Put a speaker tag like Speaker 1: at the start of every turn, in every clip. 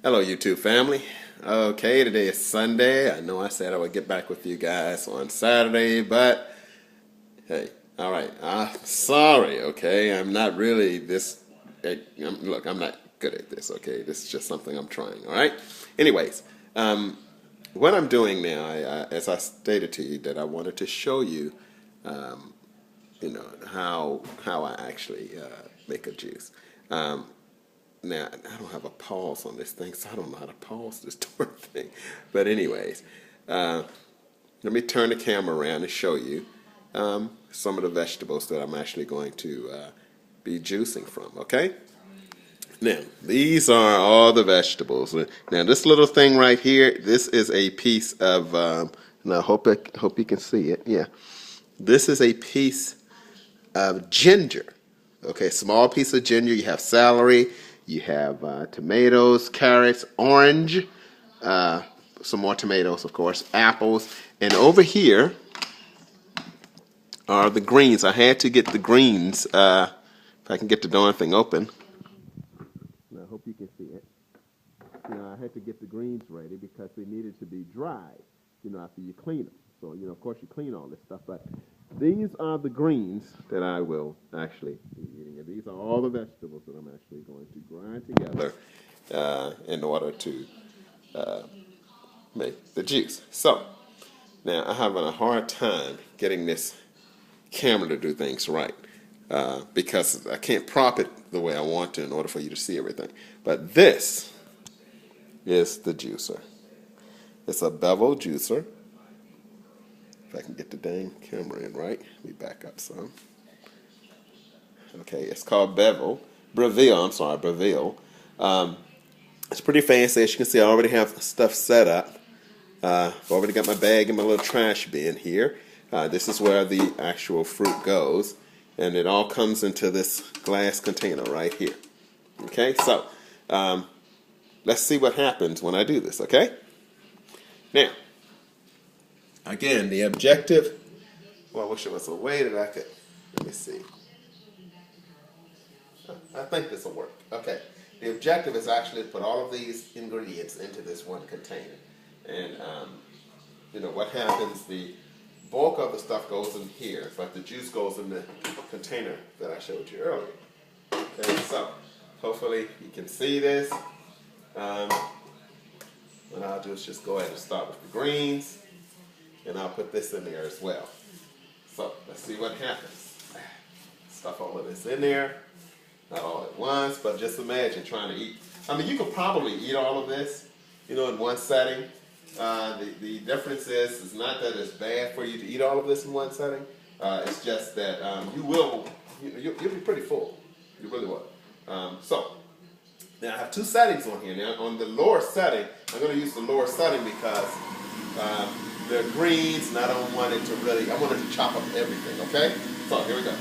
Speaker 1: Hello, YouTube family. Okay, today is Sunday. I know I said I would get back with you guys on Saturday, but hey, all right. Sorry, okay? I'm not really this. Look, I'm not good at this, okay? This is just something I'm trying, all right? Anyways, what I'm doing now, as I stated to you, that I wanted to show you, how I actually make a juice. Now, I don't have a pause on this thing, so I don't know how to pause this darn thing. But anyways, let me turn the camera around and show you some of the vegetables that I'm actually going to be juicing from, okay? Now, these are all the vegetables. Now, this little thing right here, this is a piece of, and I hope you can see it, yeah. This is a piece of ginger. Okay, small piece of ginger. You have celery, you have tomatoes, carrots, orange, some more tomatoes, of course, apples, and over here are the greens. I had to get the greens. If I can get the darn thing open. I hope you can see it. I had to get the greens ready because they needed to be dried. After you clean them. So, of course, you clean all this stuff, but these are the greens that I will actually be eating. And these are all the vegetables that I'm actually going to grind together in order to make the juice. So, now I'm having a hard time getting this camera to do things right because I can't prop it the way I want to in order for you to see everything. But this is the juicer. It's a Bevel juicer. If I can get the dang camera in right. Let me back up some. Okay, it's called Breville. It's pretty fancy. As you can see, I already have stuff set up. I've already got my bag and my little trash bin here. This is where the actual fruit goes. And it all comes into this glass container right here. Okay, so let's see what happens when I do this, okay? Now, again, the objective, well, I wish there was a way that I could, let me see. I think this will work. Okay. The objective is actually to put all of these ingredients into this one container. And, what happens, the bulk of the stuff goes in here, but the juice goes in the container that I showed you earlier. Okay, so hopefully you can see this. What I'll do is just go ahead and start with the greens. And I'll put this in there as well. So let's see what happens. Stuff all of this in there. Not all at once, but just imagine trying to eat. I mean, you could probably eat all of this, in one setting. The difference is, it's not that it's bad for you to eat all of this in one setting. It's just that you'll be pretty full. You really will. So, now I have two settings on here. Now, on the lower setting, I'm going to use the lower setting because they're greens, and I don't want it to really, I want it to chop up everything, okay? So, here we go.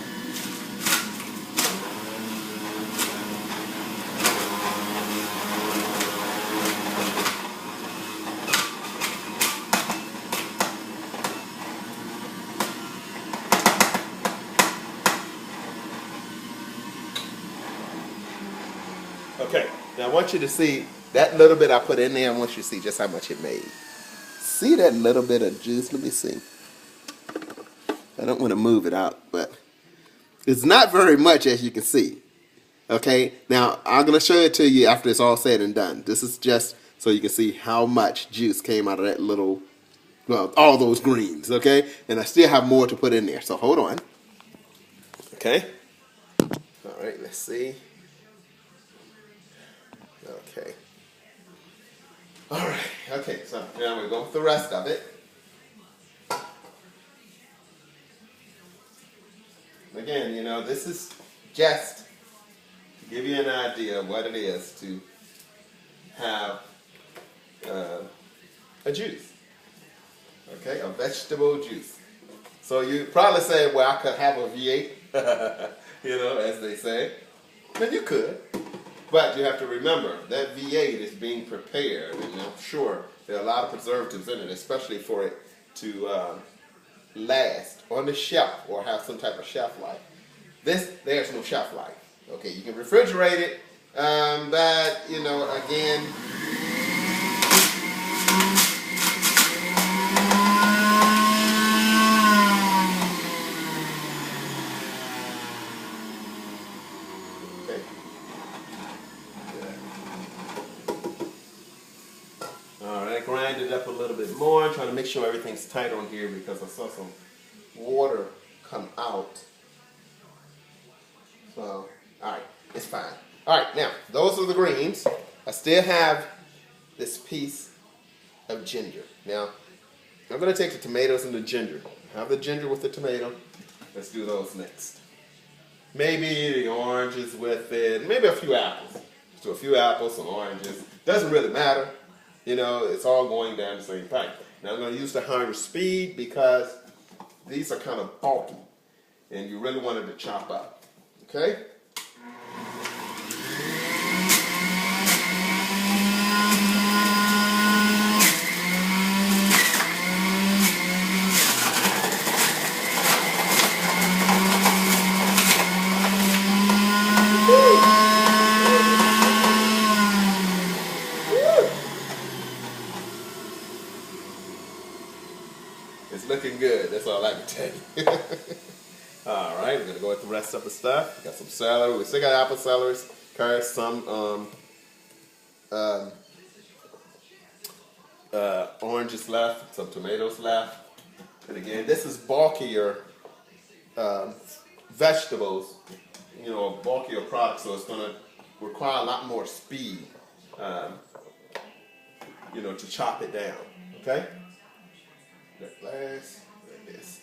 Speaker 1: Okay, now I want you to see that little bit I put in there. I want you to see just how much it made. See that little bit of juice? Let me see. I don't want to move it out, but it's not very much, as you can see. Okay, now I'm going to show it to you after it's all said and done. This is just so you can see how much juice came out of that little, well, all those greens, okay? And I still have more to put in there, so hold on. Okay. All right, let's see. Okay. All right. Okay. So now we'll go with the rest of it. Again, this is just to give you an idea of what it is to have a juice. Okay, a vegetable juice. So you probably say, well, I could have a V8, as they say. And you could. But you have to remember that V8 is being prepared, and I'm sure there are a lot of preservatives in it, especially for it to last on the shelf or have some type of shelf life. There's no shelf life. Okay, you can refrigerate it, But you know, again, okay. All right, grind it up a little bit more. Trying to make sure everything's tight on here because I saw some water come out. So, all right, it's fine. All right, now those are the greens. I still have this piece of ginger. Now, I'm going to take the tomatoes and the ginger. Have the ginger with the tomato. Let's do those next. Maybe the oranges with it. Maybe a few apples. Let's do a few apples, some oranges. Doesn't really matter. You know, it's all going down the same pipe. Now, I'm going to use the higher speed because these are kind of bulky. And you really want it to chop up. Okay? It's looking good. That's all I can tell you. All right, we're gonna go with the rest of the stuff. Got some celery. We still got apple celeries, carrots, some oranges left, some tomatoes left. And again, this is bulkier vegetables, you know, bulkier products, so it's gonna require a lot more speed, you know, to chop it down. Okay. That glass, like this.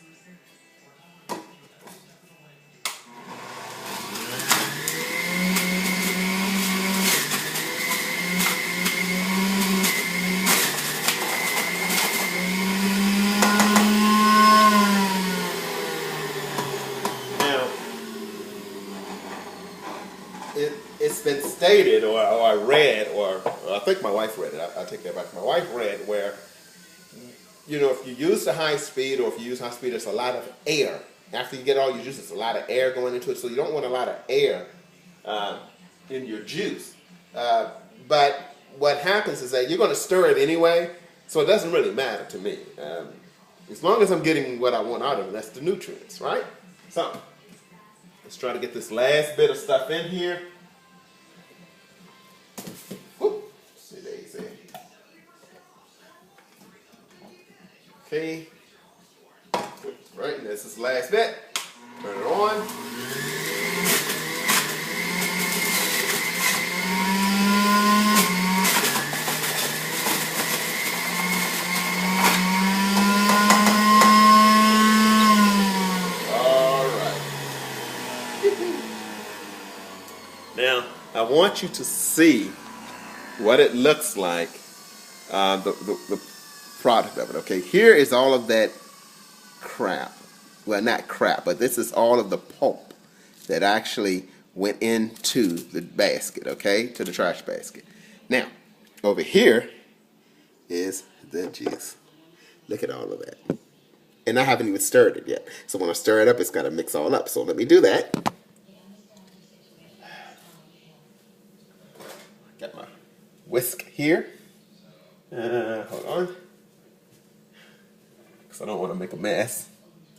Speaker 1: Now, it's been stated, or I read, or I think my wife read it. I take that back. My wife read where, you know, if you use the high speed, or if you use high speed, there's a lot of air. After you get all your juice, there's a lot of air going into it, so you don't want a lot of air in your juice. But what happens is that you're going to stir it anyway, so it doesn't really matter to me. As long as I'm getting what I want out of it, that's the nutrients, right? So, let's try to get this last bit of stuff in here. Whoop. See, Daisy. Okay. Right, and this is the last bit. Turn it on. All right. Now, I want you to see what it looks like, the product of it. Okay, here is all of that crap. Well, not crap, but this is all of the pulp that actually went into the basket, okay, to the trash basket. Now, over here is the juice. Look at all of that. And I haven't even stirred it yet. So when I stir it up, it's got to mix all up. So let me do that. Got my whisk here. Hold on. Because I don't want to make a mess.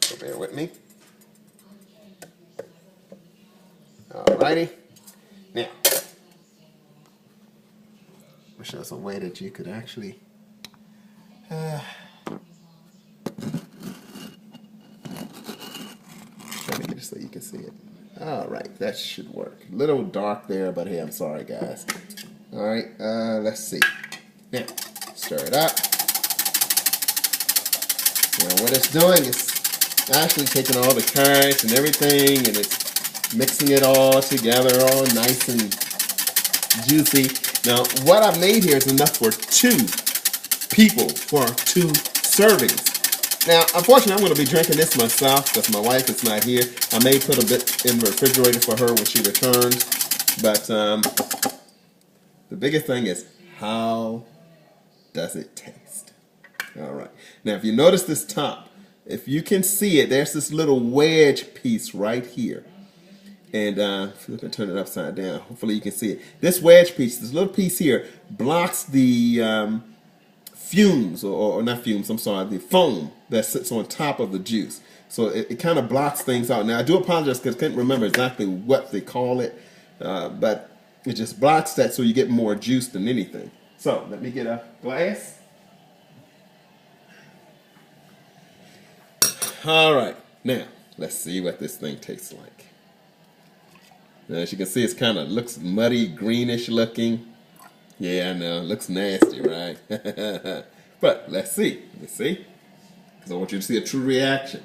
Speaker 1: So bear with me. Alrighty. Now, wish there was a way that you could actually try to get it so you can see it. Alright, that should work. A little dark there, but hey, I'm sorry guys. Alright, let's see. Now, stir it up. Now what it's doing is actually taking all the carrots and everything and it's mixing it all together, all nice and juicy. Now, what I made here is enough for 2 people for 2 servings. Now, unfortunately, I'm going to be drinking this myself because my wife is not here. I may put a bit in the refrigerator for her when she returns. But the biggest thing is, how does it taste? All right. Now, if you notice this top, if you can see it, there's this little wedge piece right here. And flip and turn it upside down. Hopefully you can see it. This wedge piece, this little piece here, blocks the fumes, or not fumes, I'm sorry, the foam that sits on top of the juice. So it kind of blocks things out. Now I do apologize because I can't remember exactly what they call it, but it just blocks that so you get more juice than anything. So let me get a glass. All right, now let's see what this thing tastes like. Now, as you can see, it's kind of looks muddy, greenish looking. Yeah, I know, it looks nasty, right? But let's see. Let me see. Because I want you to see a true reaction.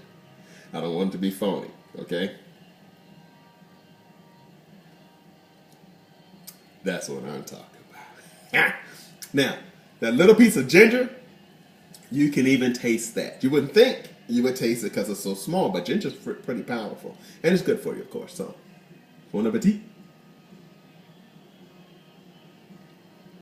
Speaker 1: I don't want it to be phony, okay? That's what I'm talking about. Now, that little piece of ginger, you can even taste that. You wouldn't think you would taste it because it's so small, but ginger's pretty powerful. And it's good for you, of course. So, bon appetit.